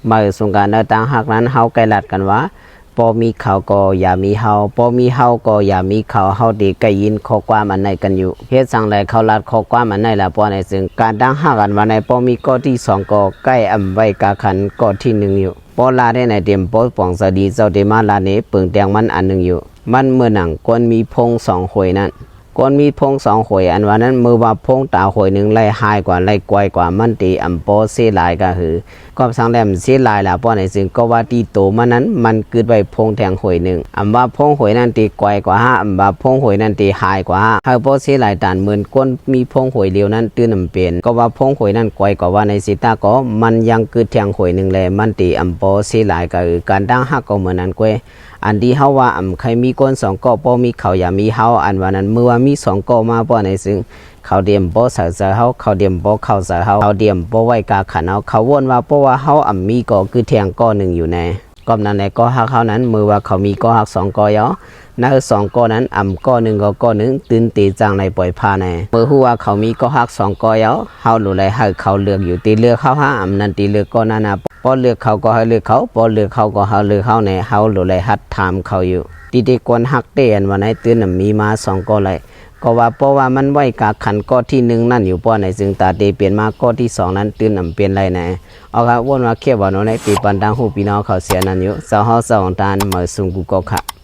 มาสงการต่างหากนั้นเฮาไกลลัดกันว่าพอมีเขาก็อย่ามีเฮาพอมีเฮาก็อย่ามีเขาเฮาดีไกยินข้อความอันไหนกันอยู่เฮ็ดสั่งใดเขาลัดข้อความอันไหนละพอในซึ่งการตั้งหากันว่าในพอมีข้อที่2ก็ใกล้อำไว้กาขันข้อที่1อยู่พอลาได้ในเต็มปอป่องสดีเจ้าเดมาลาเนเปิงแตงมันอัน1อยู่มันเมื่อหนังควรมีพง2หวยนั้นก่อนมีพง2หวยอันว่านั้นมือว่าพงตาหวย1ไล่หายกว่าไล่กวยกว่ามันตีอำโปเสหลายก็คือก็สังแลมเสหลายล่ะป้อในซึ่งก็ว่าตีโตมันนั้นมันเกิดไว้พงแทงหวย1อำว่าพงหวยนั้นตีกวยกว่า5อำว่าพงหวยนั้นตีหายกว่า5เฮาโปเสหลายตานเหมือนก้นมีพงหวยเดียวนั้นตื้นำเป็นก็ว่าพงหวยนั้นกวยกว่าว่าในสิตาก็มันยังเกิดแทงหวย1แลมันตีอำโปเสหลายก็คือการตั้งฮักก็เหมือนนั้นกวยอันที่เฮาว่าใครมีก้น2ก็บ่มีเขาอย่ามีเฮาอันว่านั้นเมื่อว่ามี2ก็มาบ่ในซึ่งเขาเดียมบ่ใส่เฮาเขาเดียมบ่เข้าใส่เฮาเขาเดียมบ่ไว้กาขันเฮาเขาวนว่าเพราะว่าเฮามีก็คือแทงก็1อยู่แน่ก็นั้นแหละก็ฮักเฮานั้นมือว่าเขามีก็ฮัก2ก็ยอนั่น2ก็นั้นก็1ก็1ตื่นตีจังในปล่อยพาแน่เมื่อฮู้ว่าเขามีก็ฮัก2ก็ยอเฮารู้เลยให้เขาเลือกอยู่ตีเลือกเขาหานั้นตีเลือกก็นั่นน่ะพอเลือกเขาก็ให้เลือกเขาพอเลือกเขาก็ให้เลือกเขาแน่เฮารู้เลยหัดถามเขาอยู่ตีได้กวนฮักเต้นว่าไหนตื่นมีมา2ก็เลยก็ว่าเพราะว่ามันไว้กาขันข้อที่1นั่นอยู่ป้อในซึ่งตาเตเปลี่ยนมาข้อที่2นั้นตื่นเปลี่ยนไรแน่เอาครับวนว่าเขียบว่าโนในปีปันดังหูพี่น้องเขาเสียนั่นอยู่เจ้าเฮาเจ้าของทานมาซุงกูก็ค่ะ